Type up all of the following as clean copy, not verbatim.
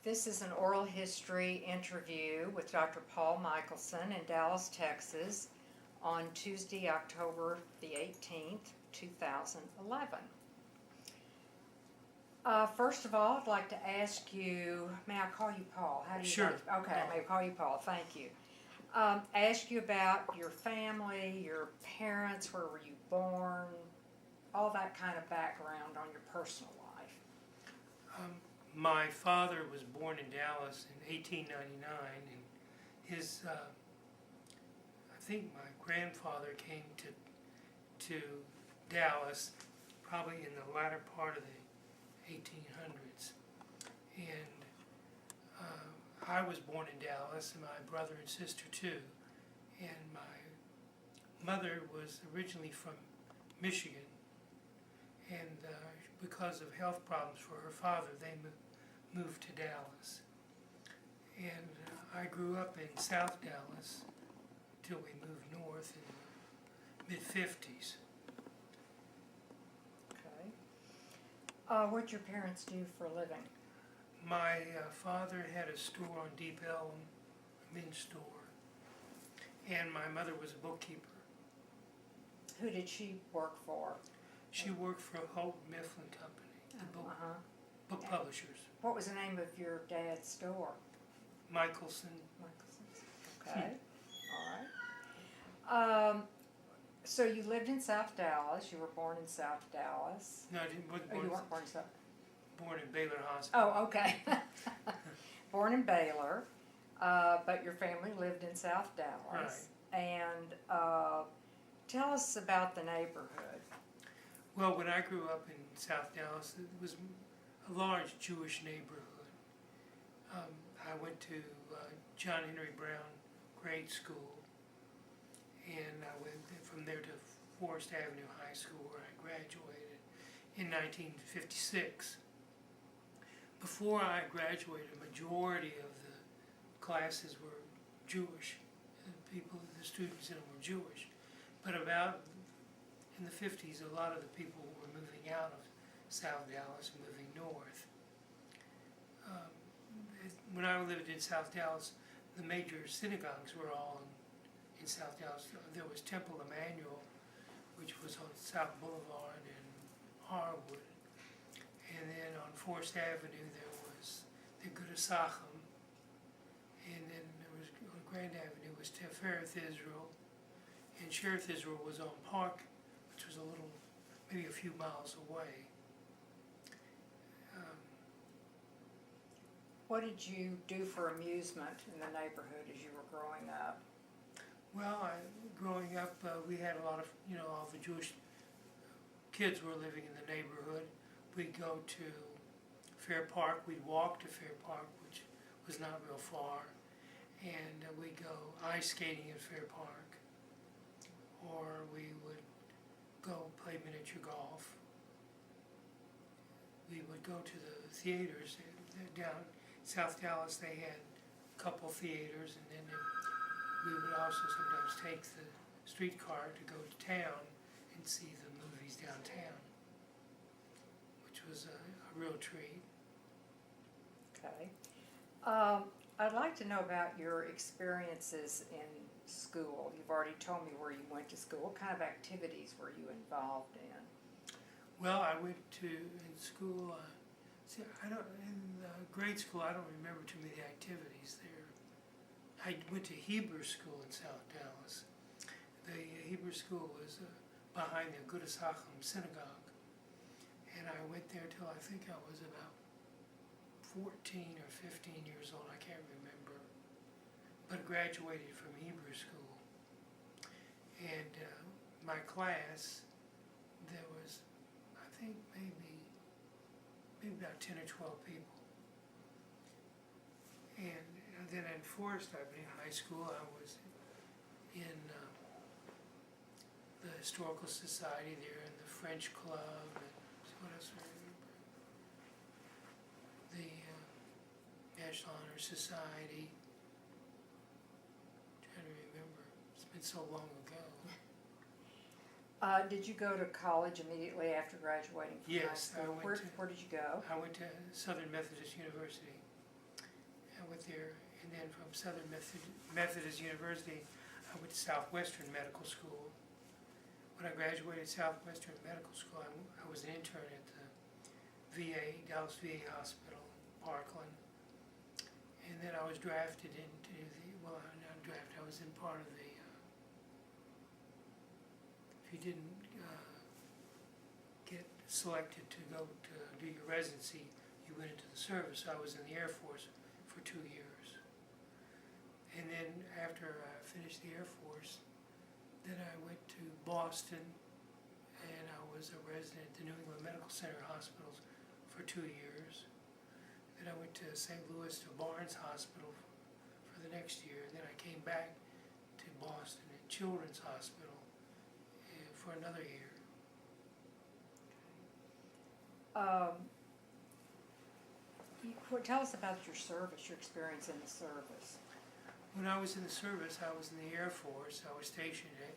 This is an oral history interview with Dr. Paul Michaelson in Dallas, Texas on Tuesday, October the 18th, 2011. First of all, I'd like to ask you, may I call you Paul? How do you Sure. Okay, I may call you Paul, thank you. Ask you about your family, your parents, where were you born, all that kind of background on your personal life. My father was born in Dallas in 1899, and his, I think my grandfather came to Dallas probably in the latter part of the 1800s. And I was born in Dallas, and my brother and sister too. And my mother was originally from Michigan, and because of health problems for her father, they moved to Dallas. And I grew up in South Dallas till we moved north in the mid-50s. Okay. What'd your parents do for a living? My father had a store on Deep Elm, a men's store, and my mother was a bookkeeper. Who did she work for? She worked for Holt Mifflin Company, the book publishers. What was the name of your dad's store? Michaelson. Michaelson's. Okay. All right. So you lived in South Dallas. You were born in South Dallas. No, I wasn't Oh, born, you weren't born in South. born in Baylor Hospital. Oh, okay. Born in Baylor, but your family lived in South Dallas. Right. And tell us about the neighborhood. Well, when I grew up in South Dallas, it was a large Jewish neighborhood. I went to John Henry Brown Grade School, and I went from there to Forest Avenue High School, where I graduated in 1956. Before I graduated, a majority of the classes were Jewish. The students in them were Jewish. But about in the 50s, a lot of the people were moving out of South Dallas and moving north. When I lived in South Dallas, the major synagogues were all in South Dallas. There was Temple Emmanuel, which was on South Boulevard and Harwood. And then on Forest Avenue, there was the Gudasachim. And then there was on Grand Avenue was Tefereth Israel. And Sheriff Israel was on Park, which was a little, maybe a few miles away. What did you do for amusement in the neighborhood as you were growing up? Well, growing up, we had a lot of, all the Jewish kids were living in the neighborhood. We'd go to Fair Park. We'd walk to Fair Park, which was not real far. And we'd go ice skating at Fair Park. Or we would go play miniature golf. We would go to the theaters down South Dallas. They had a couple theaters, and then we would also sometimes take the streetcar to go to town and see the movies downtown, which was a real treat. Okay. I'd like to know about your experiences in school. You've already told me where you went to school. What kind of activities were you involved in? Well, I went to in school. In grade school, I don't remember too many activities there. I went to Hebrew school in South Dallas. The Hebrew school was behind the Gudasachim synagogue, and I went there till I think I was about 14 or 15 years old. I can't remember, but graduated from Hebrew school. And my class, there was, I think maybe about 10 or 12 people. And then in Forest Avenue High School, I was in the Historical Society there, and the French Club, and what else I remember? The National Honor Society. I'm trying to remember. It's been so long ago. Did you go to college immediately after graduating from high Yes, school? Where did you go? I went to Southern Methodist University. went there, and then from Southern Methodist University, I went to Southwestern Medical School. When I graduated Southwestern Medical School, I was an intern at the VA, Dallas VA Hospital in Parkland. And then I was drafted into not drafted, I was in part of the, if you didn't get selected to go to do your residency, you went into the service. I was in the Air Force for 2 years. And then after I finished the Air Force, then I went to Boston, and I was a resident at the New England Medical Center hospitals for 2 years. Then I went to St. Louis to Barnes Hospital for the next year. Then I came back to Boston at Children's Hospital for another year. Tell us about your service, your experience in the service. When I was in the service, I was in the Air Force. I was stationed at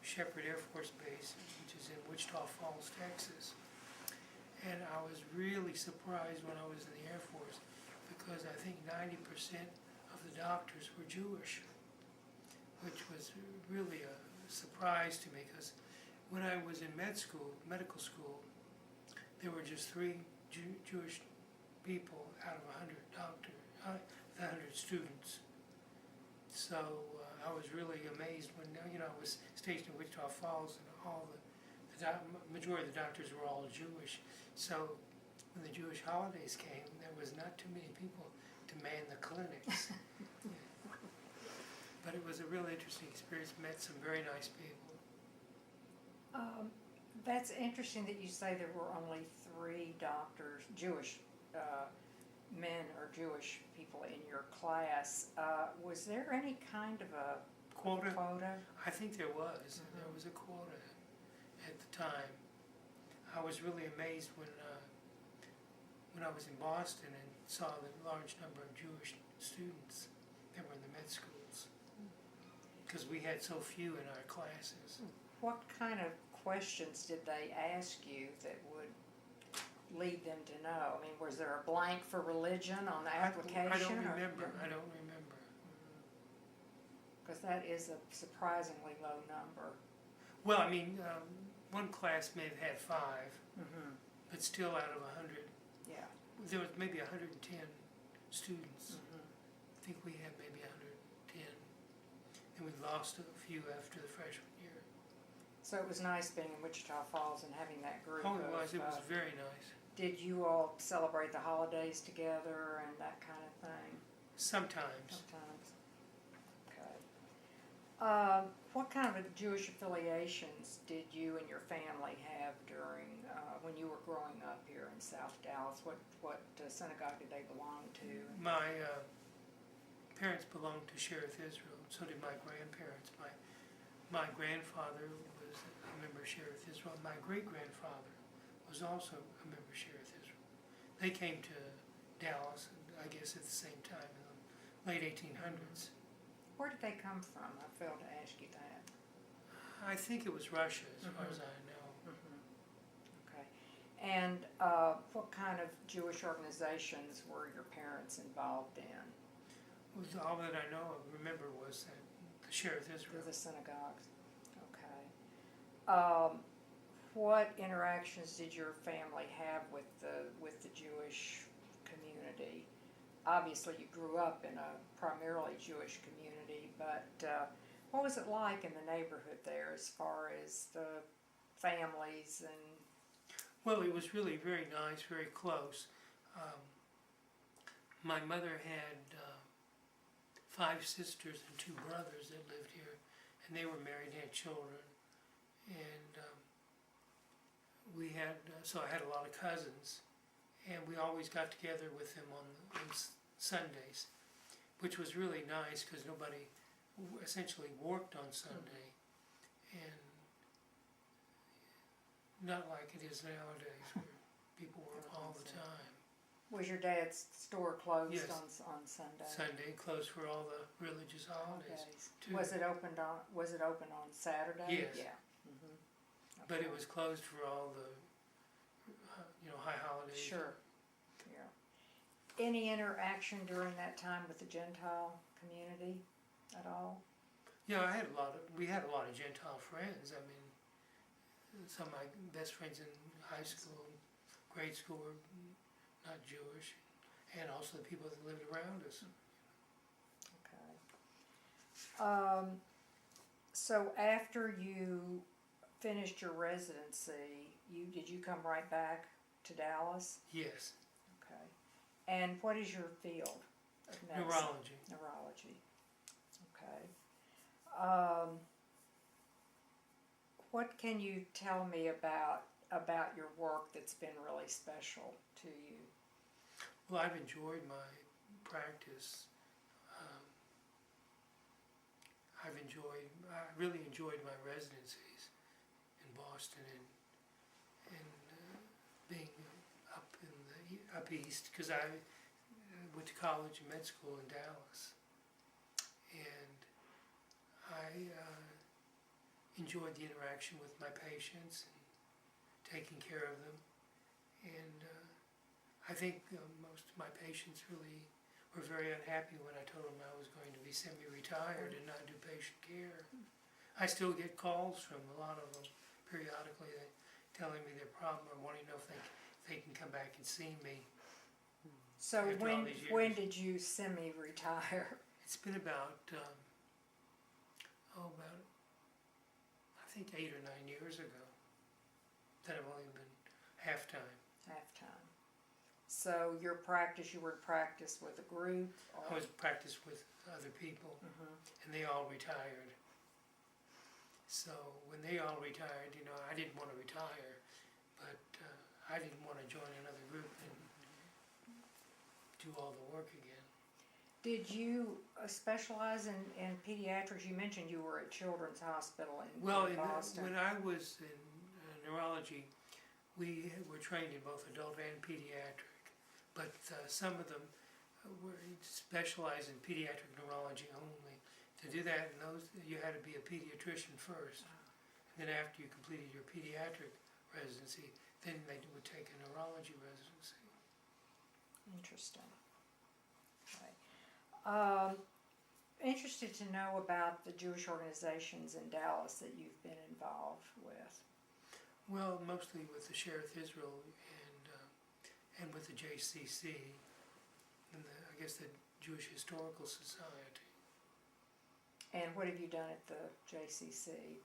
Shepherd Air Force Base, which is in Wichita Falls, Texas. And I was really surprised when I was in the Air Force because I think 90% of the doctors were Jewish, which was really a surprise to me because when I was in medical school, there were just 3 Jewish people out of 100 students. So I was really amazed when I was stationed in Wichita Falls, and all the majority of the doctors were all Jewish. So when the Jewish holidays came, there was not too many people to man the clinics. But it was a really interesting experience. Met some very nice people. That's interesting that you say there were only 3 doctors, Jewish men or Jewish people in your class. Was there any kind of a Quota? quota? I think there was. There was a quota at the time. I was really amazed when I was in Boston and saw the large number of Jewish students that were in the med schools, because we had so few in our classes. What kind of questions did they ask you that would lead them to know? I mean, was there a blank for religion on the application? I don't remember. I don't remember. Because that is a surprisingly low number. Well, I mean, one class may have had 5, but still out of 100. Yeah. There was maybe 110 students. I think we had maybe 110. And we lost a few after the freshman year. So it was nice being in Wichita Falls and having that group. Oh, it was. It was very nice. Did you all celebrate the holidays together and that kind of thing? Sometimes. Sometimes. Okay. What kind of Jewish affiliations did you and your family have during when you were growing up here in South Dallas? What synagogue did they belong to? My parents belonged to Shereth Israel. So did my grandparents. My grandfather was a member of Shereth Israel. My great-grandfather was also a member of Shereth Israel. They came to Dallas, I guess, at the same time in the late 1800s. Where did they come from? I failed to ask you that. I think it was Russia, as far as I know. Okay. And what kind of Jewish organizations were your parents involved in? All that I remember was that the Shereth Israel. The synagogues. Okay. What interactions did your family have with the Jewish community? Obviously, you grew up in a primarily Jewish community, but what was it like in the neighborhood there as far as the families and? Well, it was really very nice, very close. My mother had 5 sisters and 2 brothers that lived here, and they were married and had children. And so I had a lot of cousins, and we always got together with them on Sundays, which was really nice because nobody essentially worked on Sunday, and not like it is nowadays where people work all the time. Was your dad's store closed Yes. on Sunday? Sunday closed for all the religious holidays too. Was it open on Saturday? Yes. Yeah. But it was closed for all the high holidays. Sure. Yeah. Any interaction during that time with the Gentile community at all? Yeah, we had a lot of Gentile friends. I mean, some of my best friends in high school, grade school were not Jewish, and also the people that lived around us. Okay. So after you finished your residency, did you come right back to Dallas? Yes. Okay. And what is your field of medicine? Neurology. Neurology. Okay. What can you tell me about your work that's been really special to you? Well, I've enjoyed my practice. I really enjoyed my residencies in Boston and being up east, because I went to college and med school in Dallas, and I enjoyed the interaction with my patients and taking care of them, and I think most of my patients really were very unhappy when I told them I was going to be semi-retired and not do patient care. I still get calls from a lot of them periodically telling me their problem or wanting to know if they can come back and see me. So After all these years. when did you semi-retire? It's been about I think 8 or 9 years ago that I've only been half-time. Half-time. So you were in practice with a group? I was practiced with other people, and they all retired. So when they all retired, I didn't want to retire, but I didn't want to join another group and do all the work again. Did you specialize in pediatrics? You mentioned you were at Children's Hospital in Boston. When I was in neurology, we were trained in both adult and pediatric, but some of them were specialized in pediatric neurology only. To do that, you had to be a pediatrician first. And then after you completed your pediatric residency, then they would take a neurology residency. Interesting. Okay. Interested to know about the Jewish organizations in Dallas that you've been involved with. Well, mostly with the Sheriff Israel and with the JCC and I guess the Jewish Historical Society. And what have you done at the JCC?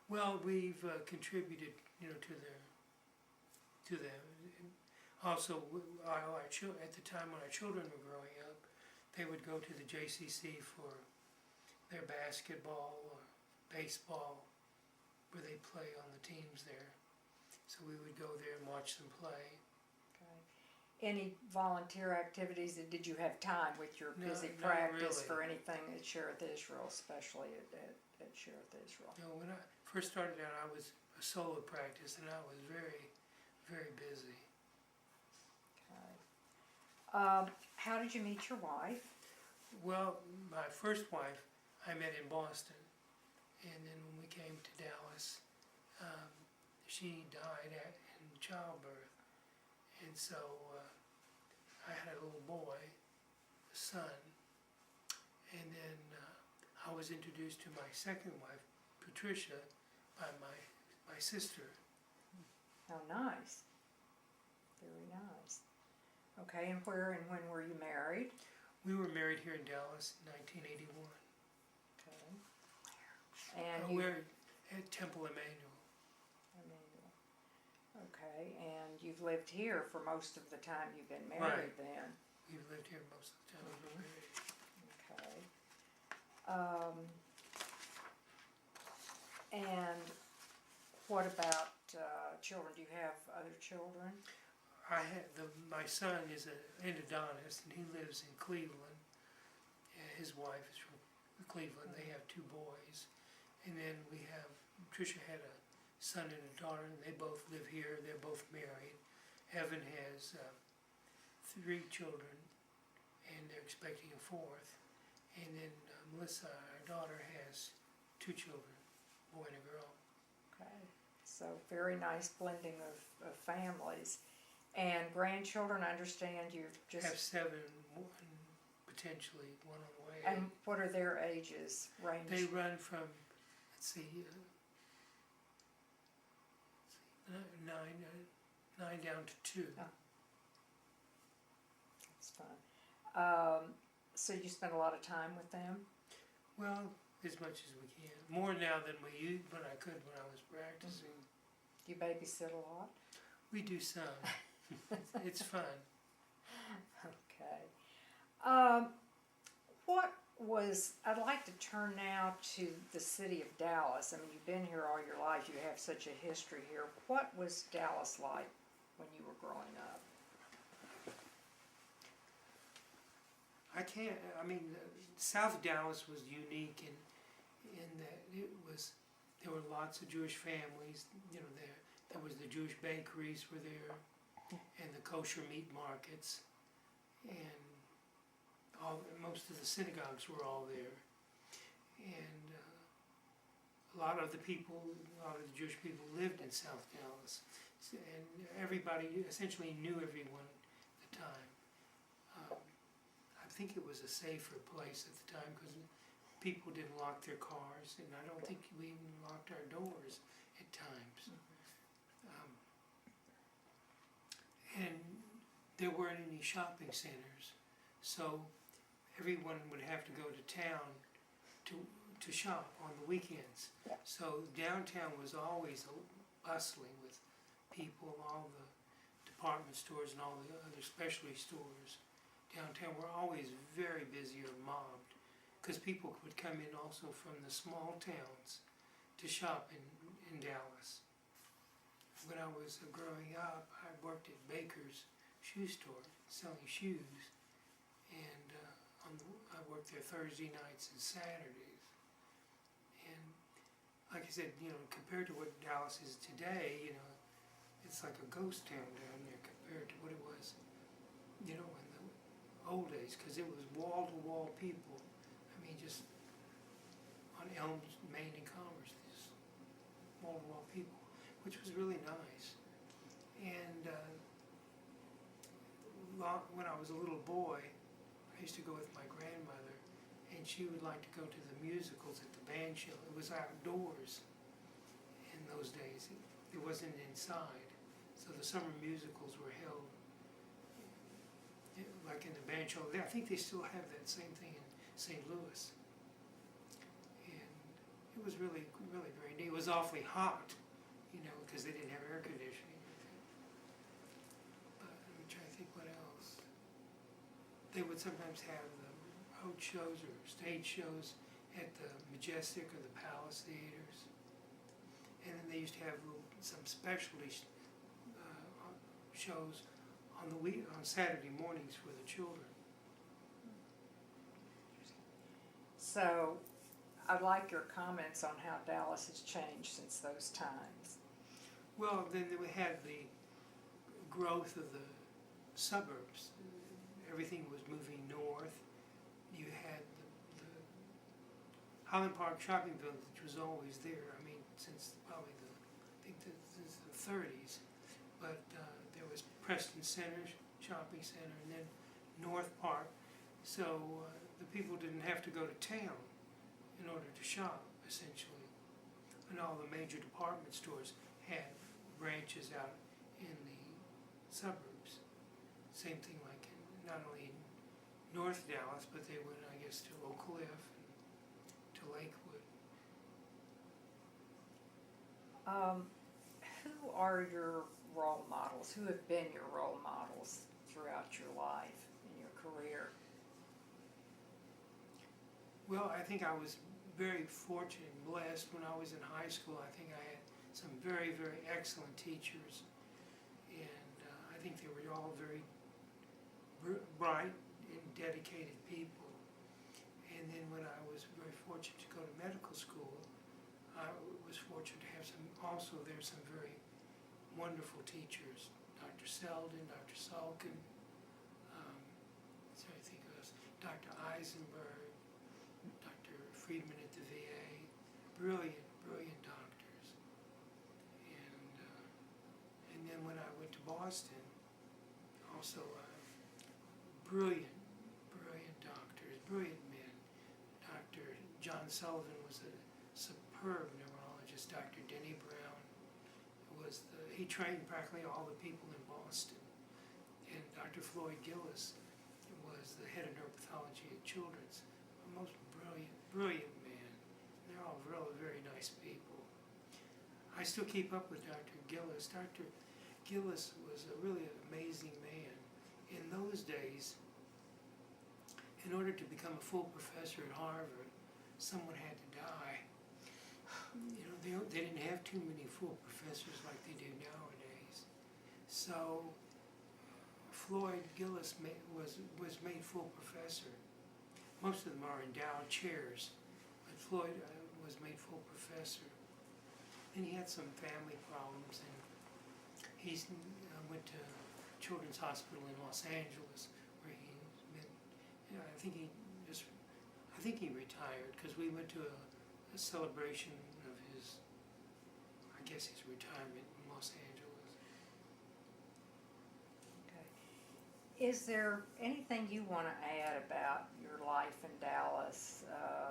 Well, we've contributed, to them. Also, at the time when our children were growing up, they would go to the JCC for their basketball or baseball, where they play on the teams there. So we would go there and watch them play. Okay. Any volunteer activities? Did you have time with your busy not practice really. for anything at Sheriff Israel, especially at Sheriff Israel? When I first started out, I was a solo practice, and I was very, very busy. Okay. How did you meet your wife? Well, my first wife I met in Boston, and then when we came to Dallas, she died in childbirth, and so I had a little boy, a son, and then I was introduced to my second wife, Patricia, by my sister. How nice. Very nice. Okay, and where and when were you married? We were married here in Dallas in 1981. Okay. And we're at Temple Emmanuel. Okay, and you've lived here for most of the time you've been married. Right. Then? We've lived here most of the time we've been married. Okay. And what about children? Do you have other children? My son is an endodontist, and he lives in Cleveland. His wife is from Cleveland. They have 2 boys, and then Tricia had a son and a daughter, and they both live here. They're both married. Evan has 3 children, and they're expecting a 4th. And then Melissa, our daughter, has 2 children, a boy and a girl. Okay, so very nice blending of families. And grandchildren, I understand you've Have just, 7, one, potentially one on the way. and what are their ages range? They run from, let's see, 9 down to 2. Oh. That's fun. So you spend a lot of time with them? Well, as much as we can. More now than when I could when I was practicing. You babysit a lot? We do some. It's fun. Okay. I'd like to turn now to the city of Dallas. I mean, you've been here all your life. You have such a history here. What was Dallas like when you were growing up? South Dallas was unique in that there were lots of Jewish families, there was the Jewish bakeries were there, and the kosher meat markets, and most of the synagogues were all there, and a lot of the Jewish people lived in South Dallas, and everybody essentially knew everyone at the time. I think it was a safer place at the time because people didn't lock their cars, and I don't think we even locked our doors at times. And there weren't any shopping centers, so everyone would have to go to town to shop on the weekends. Yeah. So downtown was always bustling with people, all the department stores and all the other specialty stores. Downtown were always very busy or mobbed because people would come in also from the small towns to shop in Dallas. When I was growing up, I worked at Baker's shoe store selling shoes, and I worked there Thursday nights and Saturdays. And like I said, compared to what Dallas is today, it's like a ghost town down there compared to what it was, in the old days, because it was wall-to-wall people. I mean, just on Elm, Main, and Commerce, just wall-to-wall people, which was really nice. And when I was a little boy, I used to go with my grandmother, and she would like to go to the musicals at the band shell. It was outdoors in those days. It wasn't inside. So the summer musicals were held like in the band shell. I think they still have that same thing in St. Louis. And it was really, really very neat. It was awfully hot, because they didn't have air conditioning. But let me try to think what else. They would sometimes have the road shows or stage shows at the Majestic or the Palace Theaters. And then they used to have some specialty shows on Saturday mornings for the children. So, I'd like your comments on how Dallas has changed since those times. Well, then we had the growth of the suburbs. Everything was moving north. You had the Highland Park Shopping Village was always there. I mean, since probably since the 30s. But there was Preston Center, Shopping Center, and then North Park. So the people didn't have to go to town in order to shop, essentially. And all the major department stores had branches out in the suburbs. Same thing like not only in North Dallas, but they went, I guess, to Oak Cliff and to Lakewood. Who are your role models? Who have been your role models throughout your life and your career? Well, I think I was very fortunate and blessed when I was in high school. I think I had some very, very excellent teachers, and I think they were all very bright and dedicated people. And then when I was very fortunate to go to medical school, I was fortunate to have some very wonderful teachers, Dr. Selden, Dr. Salkin, so I think it was Dr. Eisenberg, Dr. Friedman at the VA, brilliant, brilliant doctors. And then when I went to Boston, also brilliant doctors, brilliant men. Dr. John Sullivan was a superb neurologist. Dr. Denny Brown he trained practically all the people in Boston. And Dr. Floyd Gillis was the head of neuropathology at Children's. A most brilliant man. They're all really very nice people. I still keep up with Dr. Gillis. Dr. Gillis was a really amazing man. In those days, in order to become a full professor at Harvard, someone had to die. They didn't have too many full professors like they do nowadays. So Floyd Gillis was made full professor. Most of them are endowed chairs, but Floyd was made full professor. And he had some family problems, and he went to Children's Hospital in Los Angeles, where he's been. I think he retired, because we went to a celebration of his retirement in Los Angeles. Okay. Is there anything you want to add about your life in Dallas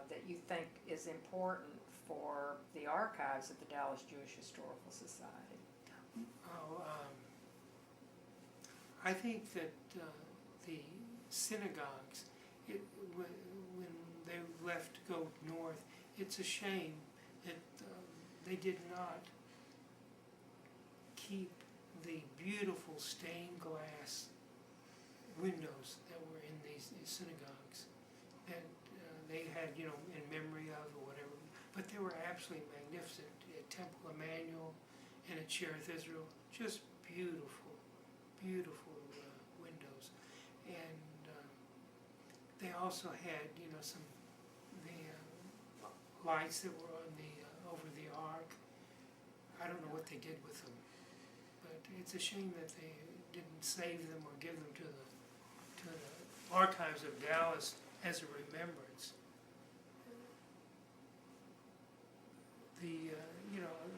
that you think is important for the archives of the Dallas Jewish Historical Society? I think that the synagogues, when they left to go north, it's a shame that they did not keep the beautiful stained glass windows that were in these synagogues that they had, in memory of or whatever. But they were absolutely magnificent. At Temple Emmanuel and at Cherith Israel, just beautiful windows. And they also had, some lights that were on over the ark. I don't know what they did with them, but it's a shame that they didn't save them or give them to the archives of Dallas as a remembrance.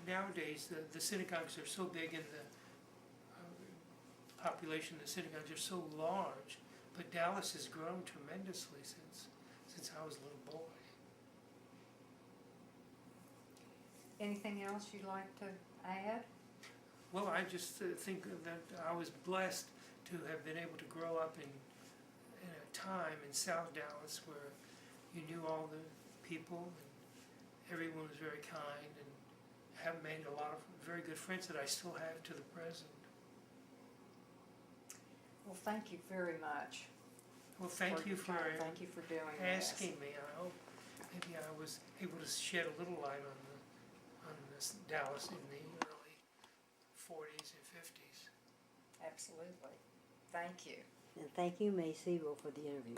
Nowadays the synagogues are so big, and the population of the synagogues are so large, but Dallas has grown tremendously since I was a little boy. Anything else you'd like to add? Well, I just think that I was blessed to have been able to grow up in a time in South Dallas where you knew all the people and everyone was very kind, and have made a lot of very good friends that I still have to the present. Well, thank you very much. Well, thank you for doing asking me. I hope maybe I was able to shed a little light on this Dallas in the early 40s and 50s. Absolutely. Thank you. And thank you, May Sebel, for the interview.